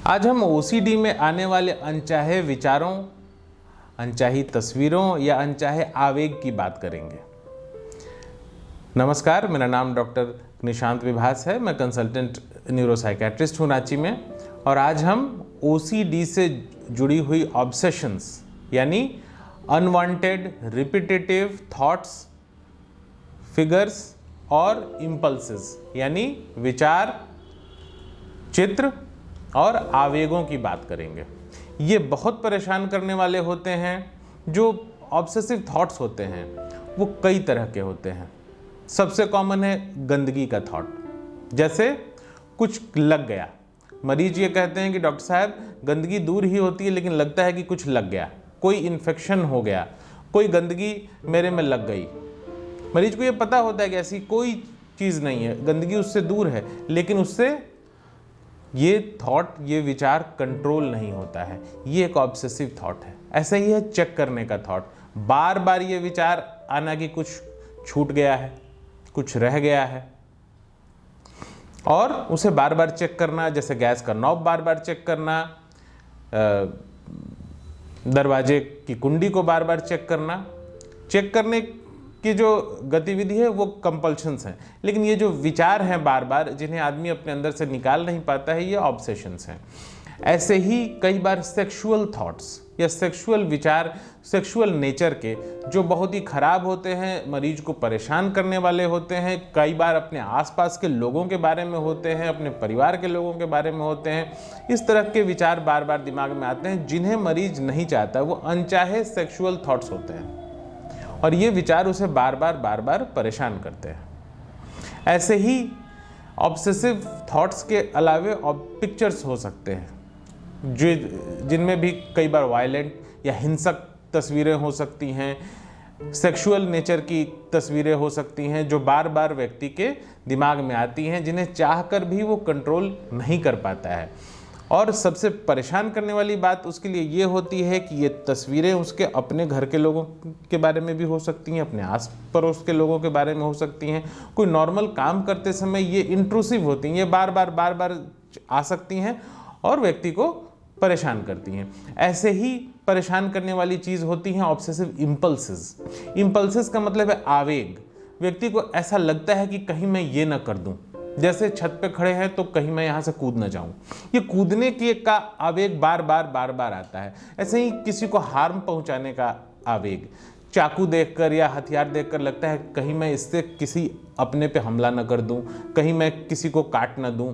आज हम ओसीडी में आने वाले अनचाहे विचारों, अनचाही तस्वीरों या अनचाहे आवेग की बात करेंगे। नमस्कार, मेरा नाम डॉक्टर निशांत विभास है। मैं कंसल्टेंट न्यूरोसाइकेट्रिस्ट हूँ रांची में, और आज हम ओसीडी से जुड़ी हुई ऑब्सेशंस यानी अनवांटेड रिपीटेटिव थॉट्स, फिगर्स और इम्पल्सेस यानी विचार, चित्र और आवेगों की बात करेंगे। ये बहुत परेशान करने वाले होते हैं। जो ऑब्सेसिव थॉट्स होते हैं वो कई तरह के होते हैं। सबसे कॉमन है गंदगी का थॉट, जैसे कुछ लग गया। मरीज ये कहते हैं कि डॉक्टर साहब गंदगी दूर ही होती है लेकिन लगता है कि कुछ लग गया, कोई इन्फेक्शन हो गया, कोई गंदगी मेरे में लग गई। मरीज को ये पता होता है कि ऐसी कोई चीज़ नहीं है, गंदगी उससे दूर है, लेकिन उससे ये थॉट, ये विचार कंट्रोल नहीं होता है। ये एक ऑब्सेसिव थॉट है। ऐसा ही है चेक करने का थॉट। बार बार ये विचार आना कि कुछ छूट गया है, कुछ रह गया है, और उसे बार बार चेक करना, जैसे गैस का नॉब बार बार चेक करना, दरवाजे की कुंडी को बार बार चेक करना। चेक करने की जो गतिविधि है वो कंपल्शंस हैं, लेकिन ये जो विचार हैं बार बार, जिन्हें आदमी अपने अंदर से निकाल नहीं पाता है, ये ऑब्सेशंस हैं। ऐसे ही कई बार सेक्सुअल थॉट्स या सेक्सुअल विचार, सेक्सुअल नेचर के, जो बहुत ही खराब होते हैं, मरीज को परेशान करने वाले होते हैं। कई बार अपने आसपास के लोगों के बारे में होते हैं, अपने परिवार के लोगों के बारे में होते हैं। इस तरह के विचार बार बार दिमाग में आते हैं जिन्हें मरीज नहीं चाहता। वो अनचाहे सेक्सुअल थॉट्स होते हैं और ये विचार उसे बार बार परेशान करते हैं। ऐसे ही ऑब्सेसिव थॉट्स के अलावे पिक्चर्स हो सकते हैं, जो जिनमें भी कई बार वायलेंट या हिंसक तस्वीरें हो सकती हैं, सेक्सुअल नेचर की तस्वीरें हो सकती हैं, जो बार बार व्यक्ति के दिमाग में आती हैं, जिन्हें चाहकर भी वो कंट्रोल नहीं कर पाता है। और सबसे परेशान करने वाली बात उसके लिए ये होती है कि ये तस्वीरें उसके अपने घर के लोगों के बारे में भी हो सकती हैं, अपने आस पड़ोस के लोगों के बारे में हो सकती हैं। कोई नॉर्मल काम करते समय ये इंट्रूसिव होती हैं, ये बार बार आ सकती हैं और व्यक्ति को परेशान करती हैं। ऐसे ही परेशान करने वाली चीज़ होती हैं ऑब्सेसिव इम्पल्सेस। इम्पल्सेस का मतलब है आवेग। व्यक्ति को ऐसा लगता है कि कहीं मैं ये ना कर दूं, जैसे छत पे खड़े हैं तो कहीं मैं यहाँ से कूद ना जाऊं। ये कूदने की का आवेग बार बार आता है। ऐसे ही किसी को हार्म पहुंचाने का आवेग, चाकू देखकर या हथियार देखकर लगता है कहीं मैं इससे किसी अपने पे हमला ना कर दूं, कहीं मैं किसी को काट ना दूं,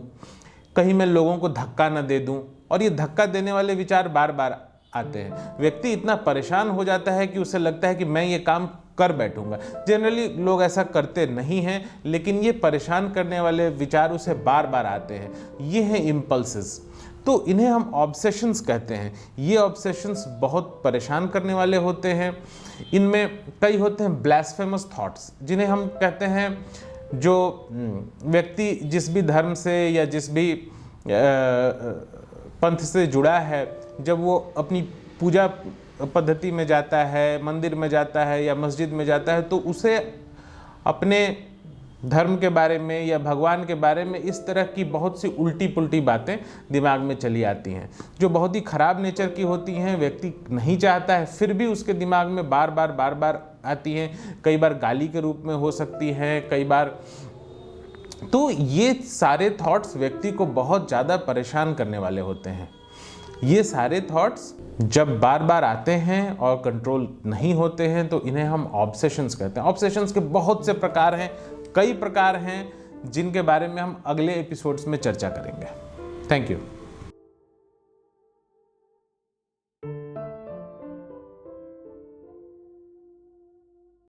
कहीं मैं लोगों को धक्का ना दे दूं। और ये धक्का देने वाले विचार बार बार आते हैं। व्यक्ति इतना परेशान हो जाता है कि उसे लगता है कि मैं ये काम कर बैठूंगा। जनरली लोग ऐसा करते नहीं हैं, लेकिन ये परेशान करने वाले विचार उसे बार बार आते हैं। ये हैं इम्पल्सेस। तो इन्हें हम ऑब्सेशंस कहते हैं। ये ऑब्सेशंस बहुत परेशान करने वाले होते हैं। इनमें कई होते हैं ब्लास्फेमस थॉट्स, जिन्हें हम कहते हैं, जो व्यक्ति जिस भी धर्म से या जिस भी पंथ से जुड़ा है, जब वो अपनी पूजा पद्धति में जाता है, मंदिर में जाता है या मस्जिद में जाता है, तो उसे अपने धर्म के बारे में या भगवान के बारे में इस तरह की बहुत सी उल्टी पुल्टी बातें दिमाग में चली आती हैं, जो बहुत ही ख़राब नेचर की होती हैं। व्यक्ति नहीं चाहता है, फिर भी उसके दिमाग में बार बार आती हैं। कई बार गाली के रूप में हो सकती हैं, कई बार। तो ये सारे थॉट्स व्यक्ति को बहुत ज़्यादा परेशान करने वाले होते हैं। ये सारे थॉट्स जब बार बार आते हैं और कंट्रोल नहीं होते हैं तो इन्हें हम ऑब्सेशंस कहते हैं। ऑब्सेशंस के बहुत से प्रकार हैं, कई प्रकार हैं, जिनके बारे में हम अगले एपिसोड्स में चर्चा करेंगे। Thank you.